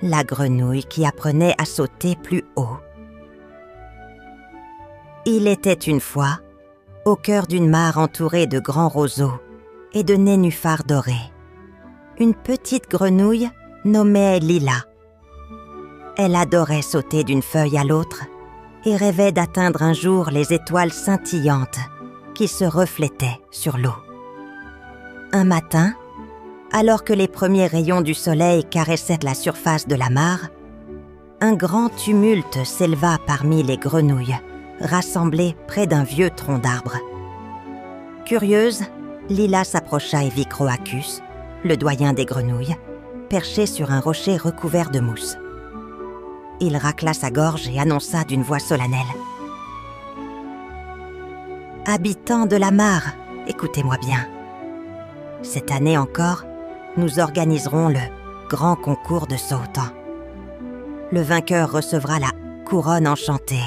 la grenouille qui apprenait à sauter plus haut. Il était une fois, au cœur d'une mare entourée de grands roseaux et de nénuphars dorés, une petite grenouille nommée Lila. Elle adorait sauter d'une feuille à l'autre et rêvait d'atteindre un jour les étoiles scintillantes qui se reflétaient sur l'eau. Un matin, alors que les premiers rayons du soleil caressaient la surface de la mare, un grand tumulte s'éleva parmi les grenouilles, rassemblées près d'un vieux tronc d'arbre. Curieuse, Lila s'approcha et vit Croacus, le doyen des grenouilles, perché sur un rocher recouvert de mousse. Il racla sa gorge et annonça d'une voix solennelle. « Habitants de la mare, écoutez-moi bien. Cette année encore, nous organiserons le grand concours de saut. Le vainqueur recevra la couronne enchantée,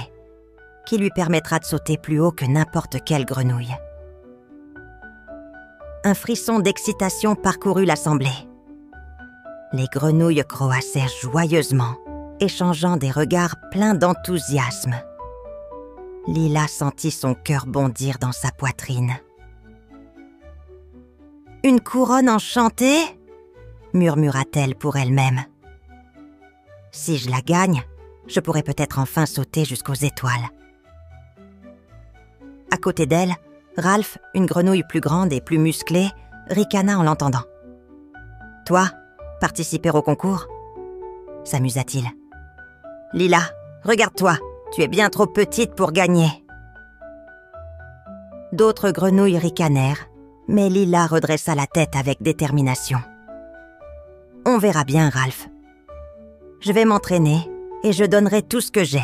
qui lui permettra de sauter plus haut que n'importe quelle grenouille. » Un frisson d'excitation parcourut l'assemblée. Les grenouilles croassèrent joyeusement, échangeant des regards pleins d'enthousiasme. Lila sentit son cœur bondir dans sa poitrine. « Une couronne enchantée ?» murmura-t-elle pour elle-même. « Si je la gagne, je pourrai peut-être enfin sauter jusqu'aux étoiles. » À côté d'elle, Ralph, une grenouille plus grande et plus musclée, ricana en l'entendant. « Toi, participer au concours ?» s'amusa-t-il. « Lila, regarde-toi, tu es bien trop petite pour gagner. » D'autres grenouilles ricanèrent, mais Lila redressa la tête avec détermination. « On verra bien, Ralph. Je vais m'entraîner et je donnerai tout ce que j'ai. »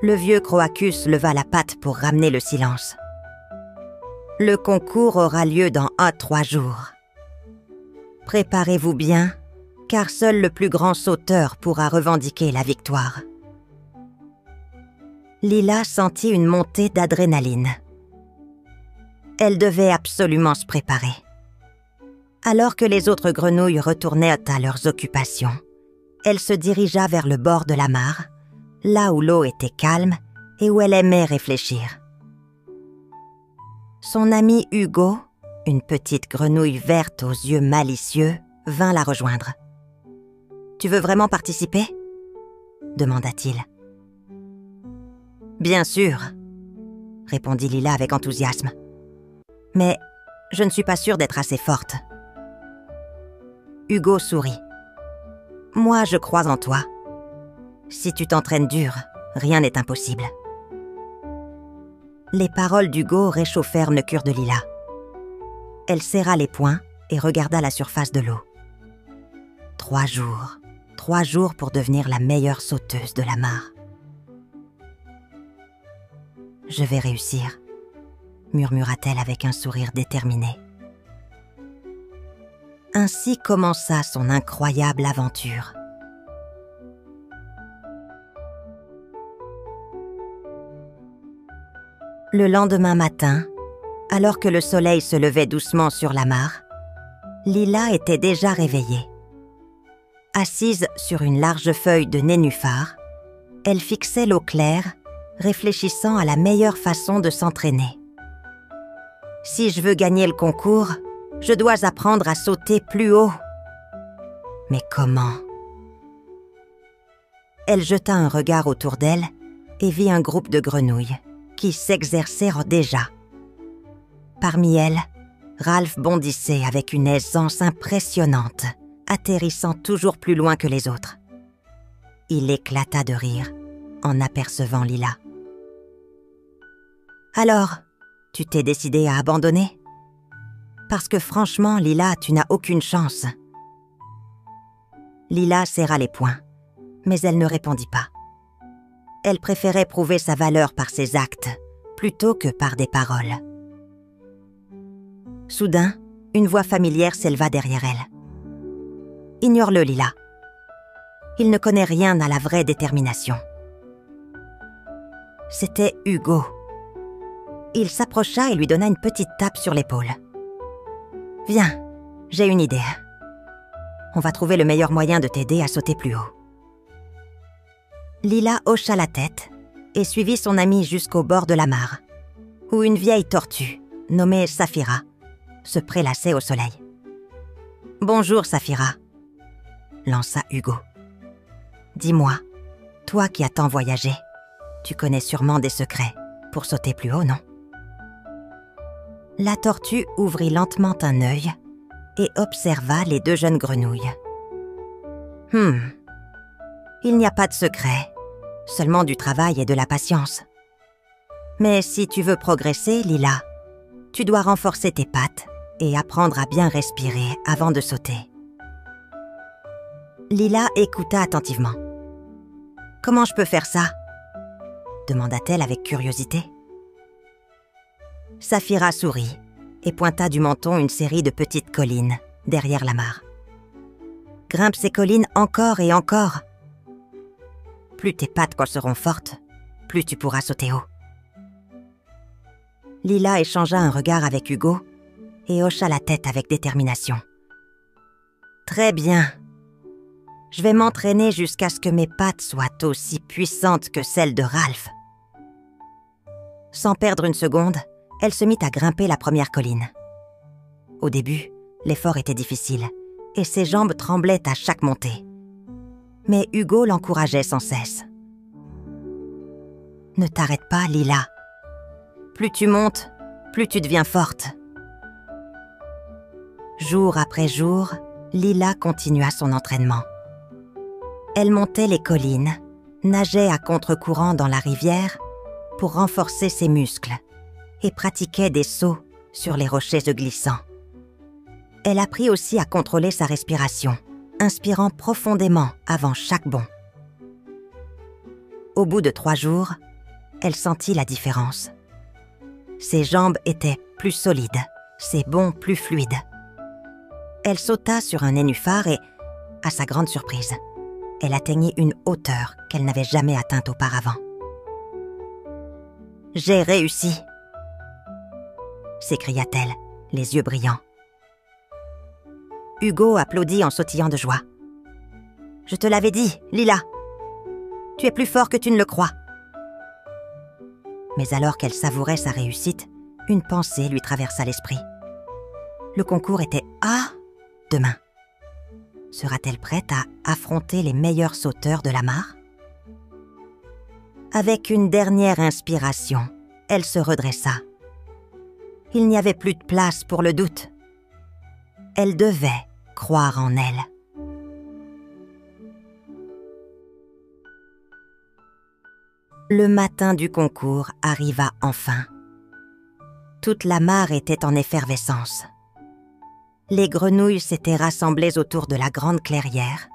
Le vieux Croacus leva la patte pour ramener le silence. « Le concours aura lieu dans 3 jours. Préparez-vous bien, car seul le plus grand sauteur pourra revendiquer la victoire. » Lila sentit une montée d'adrénaline. Elle devait absolument se préparer. Alors que les autres grenouilles retournaient à leurs occupations, elle se dirigea vers le bord de la mare, là où l'eau était calme et où elle aimait réfléchir. Son ami Hugo, une petite grenouille verte aux yeux malicieux, vint la rejoindre. « Tu veux vraiment participer ?» demanda-t-il. « Bien sûr, » répondit Lila avec enthousiasme. « Mais je ne suis pas sûre d'être assez forte. » Hugo sourit. « Moi, je crois en toi. Si tu t'entraînes dur, rien n'est impossible. » Les paroles d'Hugo réchauffèrent le cœur de Lila. Elle serra les poings et regarda la surface de l'eau. 3 jours. 3 jours pour devenir la meilleure sauteuse de la mare. « Je vais réussir, » murmura-t-elle avec un sourire déterminé. Ainsi commença son incroyable aventure. Le lendemain matin, alors que le soleil se levait doucement sur la mare, Lila était déjà réveillée. Assise sur une large feuille de nénuphar, elle fixait l'eau claire, réfléchissant à la meilleure façon de s'entraîner. « Si je veux gagner le concours, je dois apprendre à sauter plus haut. Mais comment ?» Elle jeta un regard autour d'elle et vit un groupe de grenouilles qui s'exercèrent déjà. Parmi elles, Ralph bondissait avec une aisance impressionnante, atterrissant toujours plus loin que les autres. Il éclata de rire en apercevant Lila. « Alors, tu t'es décidée à abandonner ? Parce que franchement, Lila, tu n'as aucune chance. » Lila serra les poings, mais elle ne répondit pas. Elle préférait prouver sa valeur par ses actes, plutôt que par des paroles. Soudain, une voix familière s'éleva derrière elle. « Ignore-le, Lila. Il ne connaît rien à la vraie détermination. » C'était Hugo. Il s'approcha et lui donna une petite tape sur l'épaule. « Viens, j'ai une idée. » On va trouver le meilleur moyen de t'aider à sauter plus haut. » Lila hocha la tête et suivit son amie jusqu'au bord de la mare, où une vieille tortue, nommée Saphira, se prélassait au soleil. « Bonjour, Saphira, » lança Hugo. « Dis-moi, toi qui as tant voyagé, tu connais sûrement des secrets pour sauter plus haut, non ?» La tortue ouvrit lentement un œil et observa les deux jeunes grenouilles. « Il n'y a pas de secret, seulement du travail et de la patience. Mais si tu veux progresser, Lila, tu dois renforcer tes pattes et apprendre à bien respirer avant de sauter. » Lila écouta attentivement. « Comment je peux faire ça ?» demanda-t-elle avec curiosité. Saphira sourit et pointa du menton une série de petites collines derrière la mare. « Grimpe ces collines encore et encore. Plus tes pattes seront fortes, plus tu pourras sauter haut. » Lila échangea un regard avec Hugo et hocha la tête avec détermination. « Très bien. Je vais m'entraîner jusqu'à ce que mes pattes soient aussi puissantes que celles de Ralph. » Sans perdre une seconde, elle se mit à grimper la première colline. Au début, l'effort était difficile et ses jambes tremblaient à chaque montée. Mais Hugo l'encourageait sans cesse. « Ne t'arrête pas, Lila. Plus tu montes, plus tu deviens forte. » Jour après jour, Lila continua son entraînement. Elle montait les collines, nageait à contre-courant dans la rivière pour renforcer ses muscles et pratiquait des sauts sur les rochers glissants. Elle apprit aussi à contrôler sa respiration, inspirant profondément avant chaque bond. Au bout de 3 jours, elle sentit la différence. Ses jambes étaient plus solides, ses bonds plus fluides. Elle sauta sur un nénuphar et, à sa grande surprise, elle atteignit une hauteur qu'elle n'avait jamais atteinte auparavant. « J'ai réussi !» s'écria-t-elle, les yeux brillants. Hugo applaudit en sautillant de joie. « Je te l'avais dit, Lila. Tu es plus fort que tu ne le crois. » Mais alors qu'elle savourait sa réussite, une pensée lui traversa l'esprit. Le concours était demain. Sera-t-elle prête à affronter les meilleurs sauteurs de la mare? Avec une dernière inspiration, elle se redressa. Il n'y avait plus de place pour le doute. Elle devait croire en elle. Le matin du concours arriva enfin. Toute la mare était en effervescence. Les grenouilles s'étaient rassemblées autour de la grande clairière,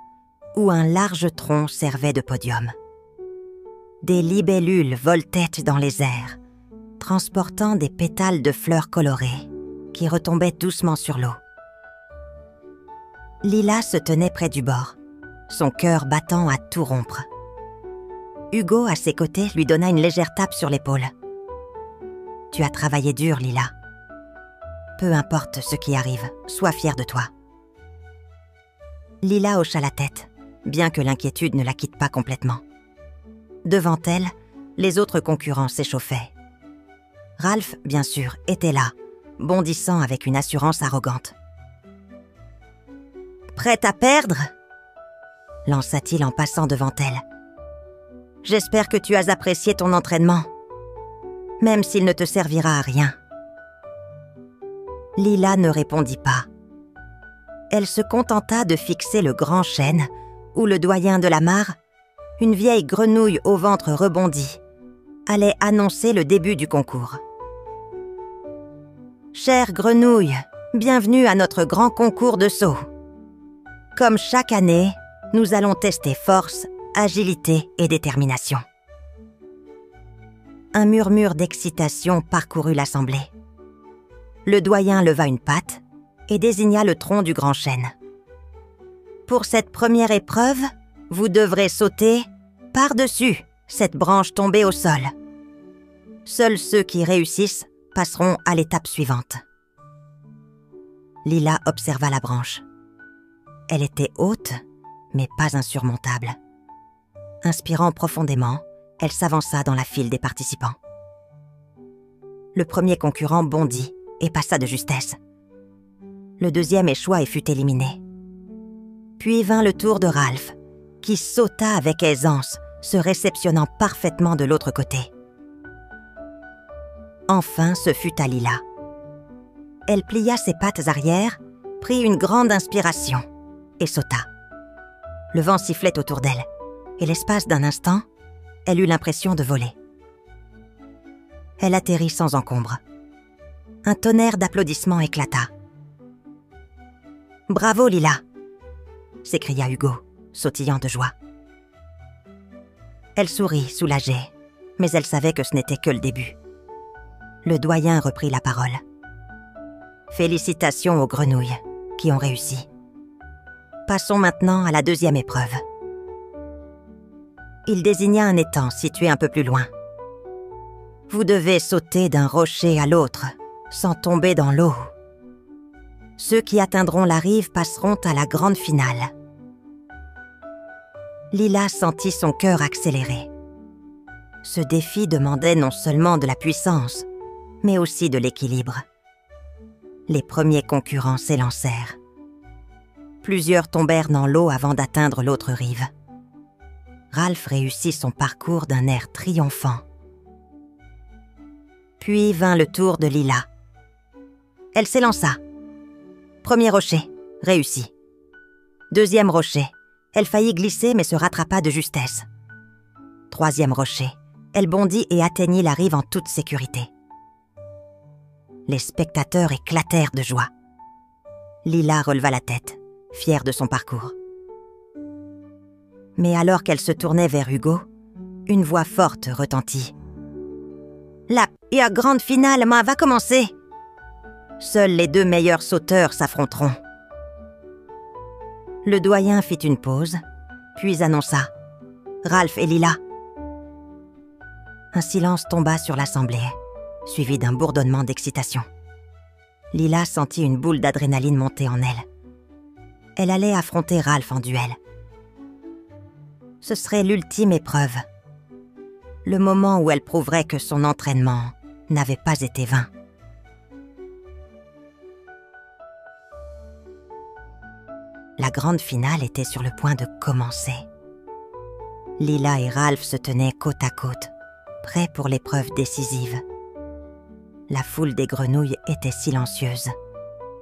où un large tronc servait de podium. Des libellules voltaient dans les airs, transportant des pétales de fleurs colorées qui retombaient doucement sur l'eau. Lila se tenait près du bord, son cœur battant à tout rompre. Hugo, à ses côtés, lui donna une légère tape sur l'épaule. « Tu as travaillé dur, Lila. Peu importe ce qui arrive, sois fière de toi. » Lila hocha la tête, bien que l'inquiétude ne la quitte pas complètement. Devant elle, les autres concurrents s'échauffaient. Ralph, bien sûr, était là, bondissant avec une assurance arrogante. « Prête à perdre ?» lança-t-il en passant devant elle. « J'espère que tu as apprécié ton entraînement, même s'il ne te servira à rien. » Lila ne répondit pas. Elle se contenta de fixer le grand chêne où le doyen de la mare, une vieille grenouille au ventre rebondi, allait annoncer le début du concours. « Chère grenouille, bienvenue à notre grand concours de saut. Comme chaque année, nous allons tester force, agilité et détermination. » Un murmure d'excitation parcourut l'assemblée. Le doyen leva une patte et désigna le tronc du grand chêne. « Pour cette première épreuve, vous devrez sauter par-dessus cette branche tombée au sol. Seuls ceux qui réussissent passeront à l'étape suivante. » Lila observa la branche. Elle était haute, mais pas insurmontable. Inspirant profondément, elle s'avança dans la file des participants. Le premier concurrent bondit et passa de justesse. Le deuxième échoua et fut éliminé. Puis vint le tour de Ralph, qui sauta avec aisance, se réceptionnant parfaitement de l'autre côté. Enfin, ce fut à Lila. Elle plia ses pattes arrière, prit une grande inspiration et sauta. Le vent sifflait autour d'elle, et l'espace d'un instant, elle eut l'impression de voler. Elle atterrit sans encombre. Un tonnerre d'applaudissements éclata. « Bravo, Lila !» s'écria Hugo, sautillant de joie. Elle sourit, soulagée, mais elle savait que ce n'était que le début. Le doyen reprit la parole. « Félicitations aux grenouilles qui ont réussi. Passons maintenant à la deuxième épreuve. » Il désigna un étang situé un peu plus loin. « Vous devez sauter d'un rocher à l'autre, sans tomber dans l'eau. Ceux qui atteindront la rive passeront à la grande finale. » Lila sentit son cœur accélérer. Ce défi demandait non seulement de la puissance, mais aussi de l'équilibre. Les premiers concurrents s'élancèrent. Plusieurs tombèrent dans l'eau avant d'atteindre l'autre rive. Ralph réussit son parcours d'un air triomphant. Puis vint le tour de Lila. Elle s'élança. Premier rocher, réussi. Deuxième rocher, elle faillit glisser mais se rattrapa de justesse. Troisième rocher, elle bondit et atteignit la rive en toute sécurité. Les spectateurs éclatèrent de joie. Lila releva la tête, fière de son parcours. Mais alors qu'elle se tournait vers Hugo, une voix forte retentit. « La grande finale va commencer. Seuls les deux meilleurs sauteurs s'affronteront. » Le doyen fit une pause, puis annonça « Ralph et Lila ». Un silence tomba sur l'assemblée, suivi d'un bourdonnement d'excitation. Lila sentit une boule d'adrénaline monter en elle. Elle allait affronter Ralph en duel. Ce serait l'ultime épreuve. Le moment où elle prouverait que son entraînement n'avait pas été vain. La grande finale était sur le point de commencer. Lila et Ralph se tenaient côte à côte, prêts pour l'épreuve décisive. La foule des grenouilles était silencieuse,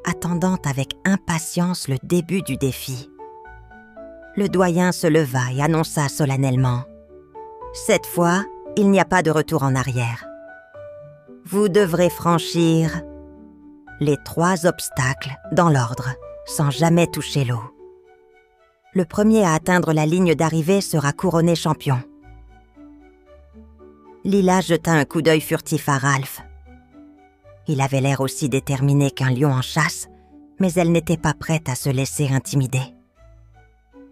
attendant avec impatience le début du défi. Le doyen se leva et annonça solennellement « Cette fois, il n'y a pas de retour en arrière. Vous devrez franchir les 3 obstacles dans l'ordre, sans jamais toucher l'eau. Le premier à atteindre la ligne d'arrivée sera couronné champion. » Lila jeta un coup d'œil furtif à Ralph. Il avait l'air aussi déterminé qu'un lion en chasse, mais elle n'était pas prête à se laisser intimider.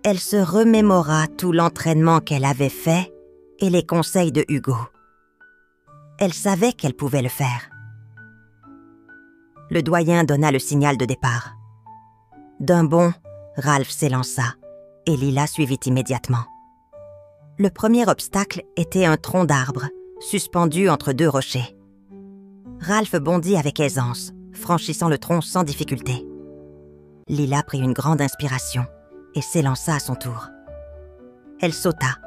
Elle se remémora tout l'entraînement qu'elle avait fait et les conseils de Hugo. Elle savait qu'elle pouvait le faire. Le doyen donna le signal de départ. D'un bond, Ralph s'élança et Lila suivit immédiatement. Le premier obstacle était un tronc d'arbre, suspendu entre 2 rochers. Ralph bondit avec aisance, franchissant le tronc sans difficulté. Lila prit une grande inspiration et s'élança à son tour. Elle sauta,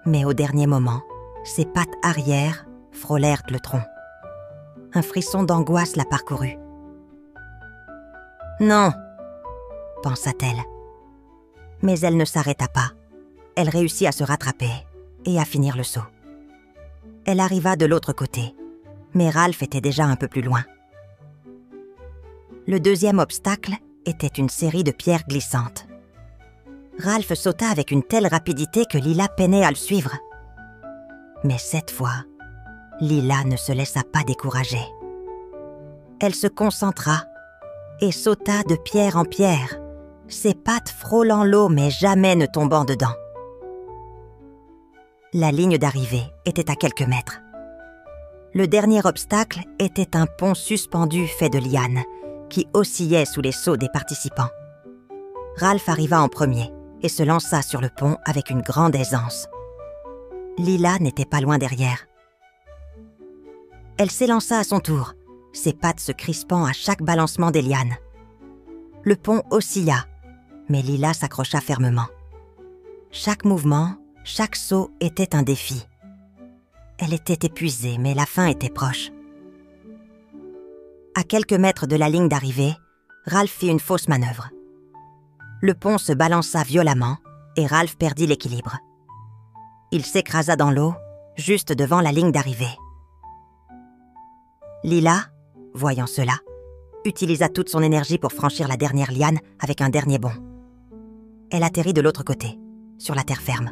mais au dernier moment, ses pattes arrière frôlèrent le tronc. Un frisson d'angoisse la parcourut. « Non !» pensa-t-elle. Mais elle ne s'arrêta pas. Elle réussit à se rattraper et à finir le saut. Elle arriva de l'autre côté, mais Ralph était déjà un peu plus loin. Le deuxième obstacle était une série de pierres glissantes. Ralph sauta avec une telle rapidité que Lila peinait à le suivre. Mais cette fois, Lila ne se laissa pas décourager. Elle se concentra et sauta de pierre en pierre, ses pattes frôlant l'eau mais jamais ne tombant dedans. La ligne d'arrivée était à quelques mètres. Le dernier obstacle était un pont suspendu fait de lianes qui oscillait sous les sauts des participants. Ralph arriva en premier et se lança sur le pont avec une grande aisance. Lila n'était pas loin derrière. Elle s'élança à son tour, ses pattes se crispant à chaque balancement des lianes. Le pont oscilla, mais Lila s'accrocha fermement. Chaque mouvement, chaque saut était un défi. Elle était épuisée, mais la fin était proche. À quelques mètres de la ligne d'arrivée, Ralph fit une fausse manœuvre. Le pont se balança violemment et Ralph perdit l'équilibre. Il s'écrasa dans l'eau, juste devant la ligne d'arrivée. Lila, voyant cela, utilisa toute son énergie pour franchir la dernière liane avec un dernier bond. Elle atterrit de l'autre côté, sur la terre ferme.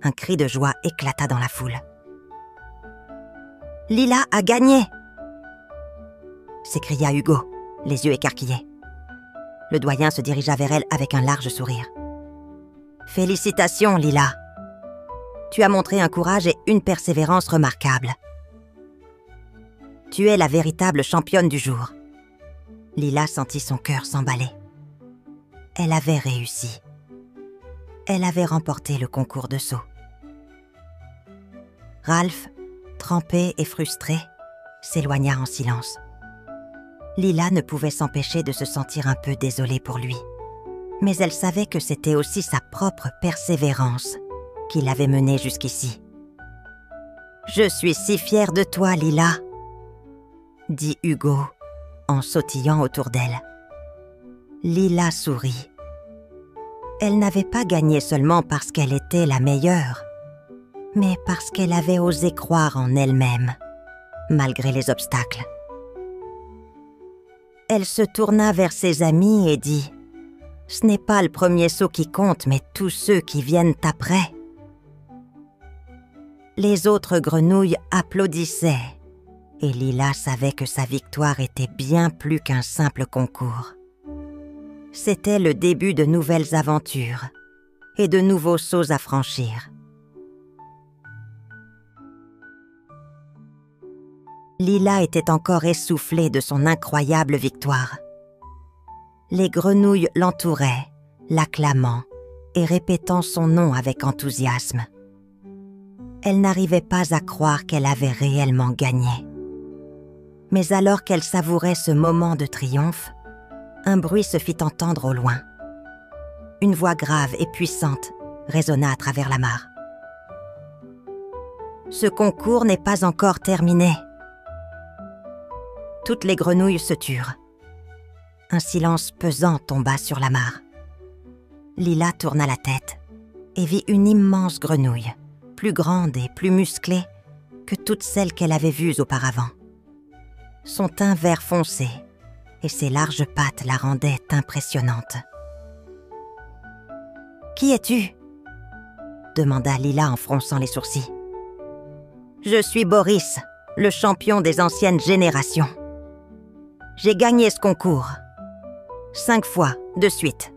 Un cri de joie éclata dans la foule. « Lila a gagné !» s'écria Hugo, les yeux écarquillés. Le doyen se dirigea vers elle avec un large sourire. « Félicitations, Lila. Tu as montré un courage et une persévérance remarquables. Tu es la véritable championne du jour. » Lila sentit son cœur s'emballer. Elle avait réussi. Elle avait remporté le concours de saut. Ralph, trempé et frustré, s'éloigna en silence. Lila ne pouvait s'empêcher de se sentir un peu désolée pour lui. Mais elle savait que c'était aussi sa propre persévérance qui l'avait menée jusqu'ici. « Je suis si fière de toi, Lila !» dit Hugo en sautillant autour d'elle. Lila sourit. Elle n'avait pas gagné seulement parce qu'elle était la meilleure, mais parce qu'elle avait osé croire en elle-même, malgré les obstacles. Elle se tourna vers ses amis et dit « Ce n'est pas le premier saut qui compte, mais tous ceux qui viennent après. » Les autres grenouilles applaudissaient, et Lila savait que sa victoire était bien plus qu'un simple concours. C'était le début de nouvelles aventures et de nouveaux sauts à franchir. Lila était encore essoufflée de son incroyable victoire. Les grenouilles l'entouraient, l'acclamant et répétant son nom avec enthousiasme. Elle n'arrivait pas à croire qu'elle avait réellement gagné. Mais alors qu'elle savourait ce moment de triomphe, un bruit se fit entendre au loin. Une voix grave et puissante résonna à travers la mare. « Ce concours n'est pas encore terminé. » Toutes les grenouilles se turent. Un silence pesant tomba sur la mare. Lila tourna la tête et vit une immense grenouille, plus grande et plus musclée que toutes celles qu'elle avait vues auparavant. Son teint vert foncé et ses larges pattes la rendaient impressionnante. « Qui es-tu » demanda Lila en fronçant les sourcils. « Je suis Boris, le champion des anciennes générations. J'ai gagné ce concours 5 fois de suite.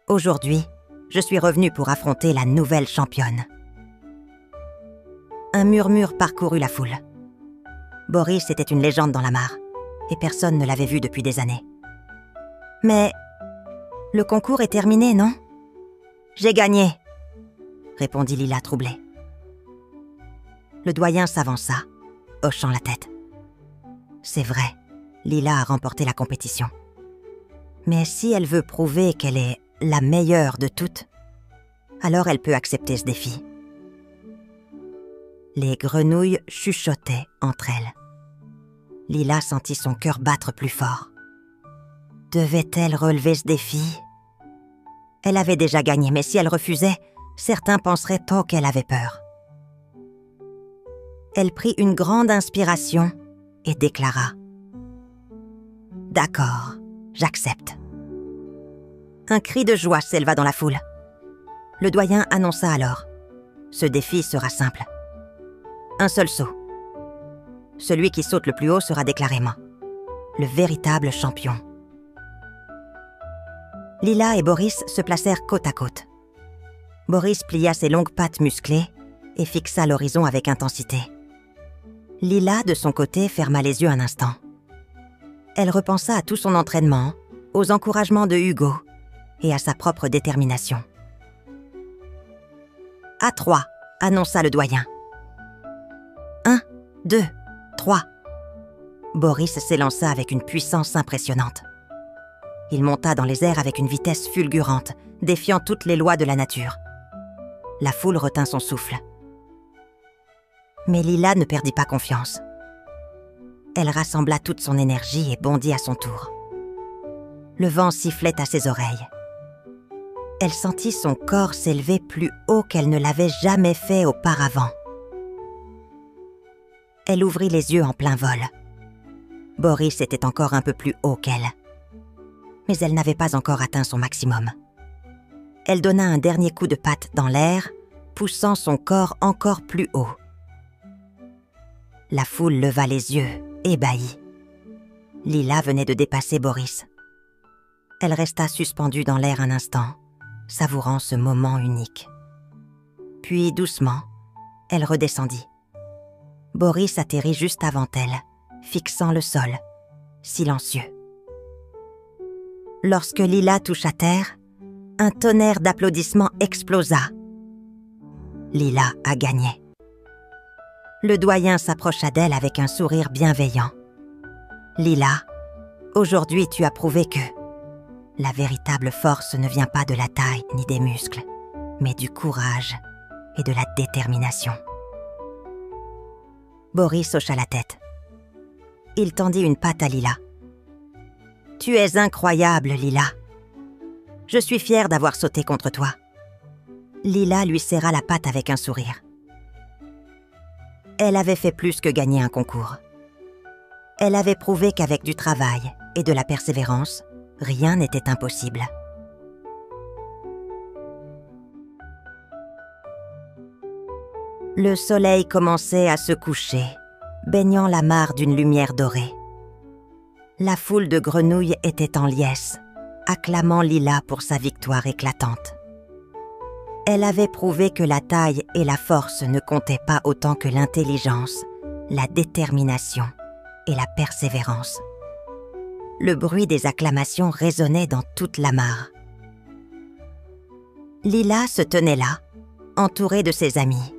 Aujourd'hui, je suis revenu pour affronter la nouvelle championne. » Un murmure parcourut la foule. Boris était une légende dans la mare, et personne ne l'avait vu depuis des années. « Mais le concours est terminé, non ? » « J'ai gagné !» répondit Lila troublée. Le doyen s'avança, hochant la tête. C'est vrai, Lila a remporté la compétition. Mais si elle veut prouver qu'elle est la meilleure de toutes, alors elle peut accepter ce défi. Les grenouilles chuchotaient entre elles. Lila sentit son cœur battre plus fort. Devait-elle relever ce défi ? Elle avait déjà gagné, mais si elle refusait, certains penseraient tôt qu'elle avait peur. Elle prit une grande inspiration et déclara « D'accord, j'accepte. » Un cri de joie s'éleva dans la foule. Le doyen annonça alors « Ce défi sera simple. Un seul saut. Celui qui saute le plus haut sera déclarément le véritable champion. » Lila et Boris se placèrent côte à côte. Boris plia ses longues pattes musclées et fixa l'horizon avec intensité. Lila, de son côté, ferma les yeux un instant. Elle repensa à tout son entraînement, aux encouragements de Hugo et à sa propre détermination. « À 3, annonça le doyen. 1, 2, 3. Boris s'élança avec une puissance impressionnante. Il monta dans les airs avec une vitesse fulgurante, défiant toutes les lois de la nature. La foule retint son souffle. Mais Lila ne perdit pas confiance. Elle rassembla toute son énergie et bondit à son tour. Le vent sifflait à ses oreilles. Elle sentit son corps s'élever plus haut qu'elle ne l'avait jamais fait auparavant. Elle ouvrit les yeux en plein vol. Boris était encore un peu plus haut qu'elle. Mais elle n'avait pas encore atteint son maximum. Elle donna un dernier coup de patte dans l'air, poussant son corps encore plus haut. La foule leva les yeux, ébahie. Lila venait de dépasser Boris. Elle resta suspendue dans l'air un instant, savourant ce moment unique. Puis, doucement, elle redescendit. Boris atterrit juste avant elle, fixant le sol, silencieux. Lorsque Lila toucha terre, un tonnerre d'applaudissements explosa. Lila a gagné. Le doyen s'approcha d'elle avec un sourire bienveillant. « Lila, aujourd'hui tu as prouvé que la véritable force ne vient pas de la taille ni des muscles, mais du courage et de la détermination. » Boris hocha la tête. Il tendit une patte à Lila. « Tu es incroyable, Lila. Je suis fière d'avoir sauté contre toi. » Lila lui serra la patte avec un sourire. Elle avait fait plus que gagner un concours. Elle avait prouvé qu'avec du travail et de la persévérance, rien n'était impossible. Le soleil commençait à se coucher, baignant la mare d'une lumière dorée. La foule de grenouilles était en liesse, acclamant Lila pour sa victoire éclatante. Elle avait prouvé que la taille et la force ne comptaient pas autant que l'intelligence, la détermination et la persévérance. Le bruit des acclamations résonnait dans toute la mare. Lila se tenait là, entourée de ses amis,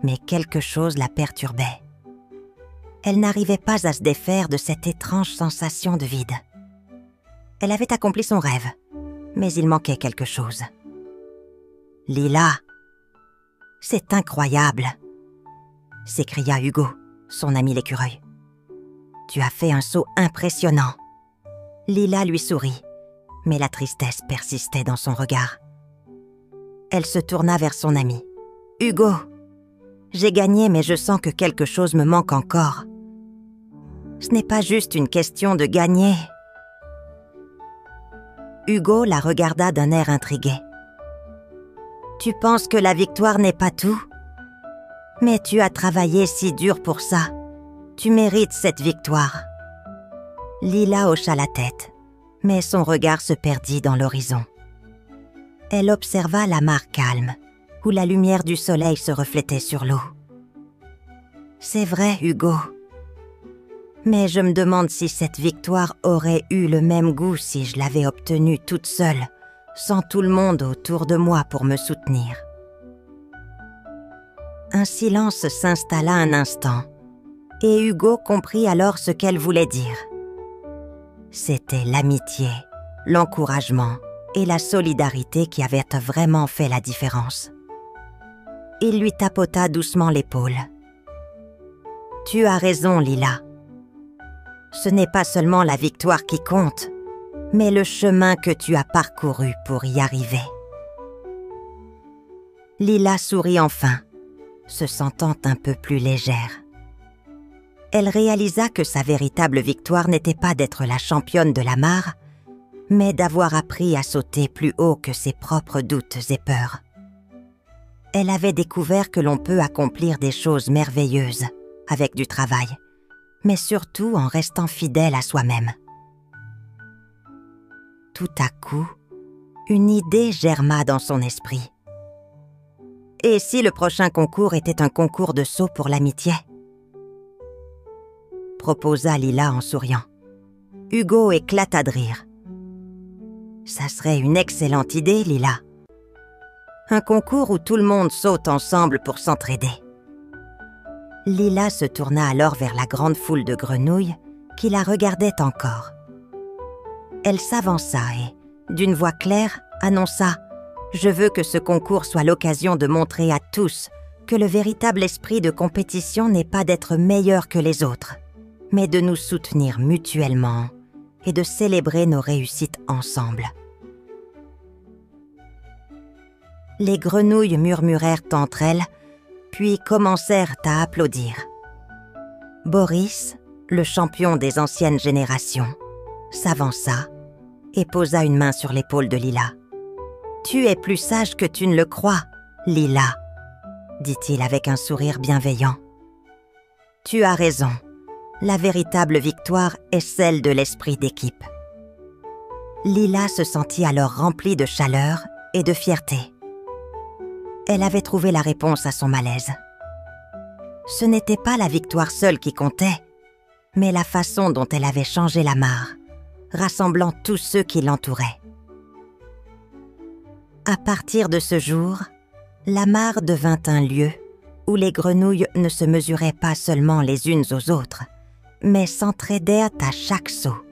mais quelque chose la perturbait. Elle n'arrivait pas à se défaire de cette étrange sensation de vide. Elle avait accompli son rêve, mais il manquait quelque chose. « Lila, c'est incroyable !» s'écria Hugo, son ami l'écureuil. « Tu as fait un saut impressionnant. » Lila lui sourit, mais la tristesse persistait dans son regard. Elle se tourna vers son ami. « Hugo, j'ai gagné, mais je sens que quelque chose me manque encore. Ce n'est pas juste une question de gagner. » Hugo la regarda d'un air intrigué. « Tu penses que la victoire n'est pas tout? Mais tu as travaillé si dur pour ça. Tu mérites cette victoire. » Lila hocha la tête, mais son regard se perdit dans l'horizon. Elle observa la mare calme, où la lumière du soleil se reflétait sur l'eau. « C'est vrai, Hugo. Mais je me demande si cette victoire aurait eu le même goût si je l'avais obtenue toute seule, sans tout le monde autour de moi pour me soutenir. » Un silence s'installa un instant, et Hugo comprit alors ce qu'elle voulait dire. C'était l'amitié, l'encouragement et la solidarité qui avaient vraiment fait la différence. Il lui tapota doucement l'épaule. « Tu as raison, Lila. Ce n'est pas seulement la victoire qui compte, mais le chemin que tu as parcouru pour y arriver. » Lila sourit enfin, se sentant un peu plus légère. Elle réalisa que sa véritable victoire n'était pas d'être la championne de la mare, mais d'avoir appris à sauter plus haut que ses propres doutes et peurs. Elle avait découvert que l'on peut accomplir des choses merveilleuses avec du travail, mais surtout en restant fidèle à soi-même. Tout à coup, une idée germa dans son esprit. Et si le prochain concours était un concours de saut pour l'amitié? Proposa Lila en souriant. Hugo éclata de rire. Ça serait une excellente idée, Lila. Un concours où tout le monde saute ensemble pour s'entraider. Lila se tourna alors vers la grande foule de grenouilles qui la regardaient encore. Elle s'avança et, d'une voix claire, annonça « Je veux que ce concours soit l'occasion de montrer à tous que le véritable esprit de compétition n'est pas d'être meilleur que les autres, mais de nous soutenir mutuellement et de célébrer nos réussites ensemble. » Les grenouilles murmurèrent entre elles, puis commencèrent à applaudir. Boris, le champion des anciennes générations, s'avança et posa une main sur l'épaule de Lila. « Tu es plus sage que tu ne le crois, Lila, » dit-il avec un sourire bienveillant. « Tu as raison, la véritable victoire est celle de l'esprit d'équipe. » Lila se sentit alors remplie de chaleur et de fierté. Elle avait trouvé la réponse à son malaise. Ce n'était pas la victoire seule qui comptait, mais la façon dont elle avait changé la mare, rassemblant tous ceux qui l'entouraient. À partir de ce jour, la mare devint un lieu où les grenouilles ne se mesuraient pas seulement les unes aux autres, mais s'entraidèrent à chaque saut.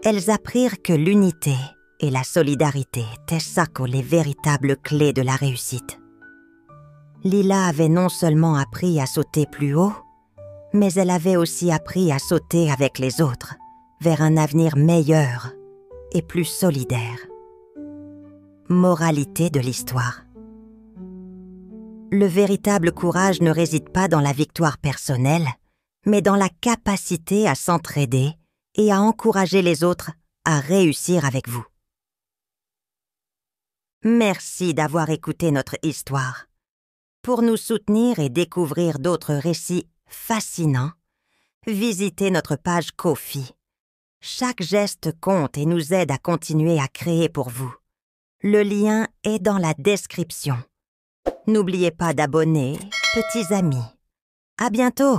Elles apprirent que l'unité et la solidarité étaient les véritables clés de la réussite. Lila avait non seulement appris à sauter plus haut, mais elle avait aussi appris à sauter avec les autres, vers un avenir meilleur et plus solidaire. Moralité de l'histoire. Le véritable courage ne réside pas dans la victoire personnelle, mais dans la capacité à s'entraider et à encourager les autres à réussir avec vous. Merci d'avoir écouté notre histoire. Pour nous soutenir et découvrir d'autres récits fascinants, visitez notre page Ko-fi. Chaque geste compte et nous aide à continuer à créer pour vous. Le lien est dans la description. N'oubliez pas d'abonner, petits amis. À bientôt!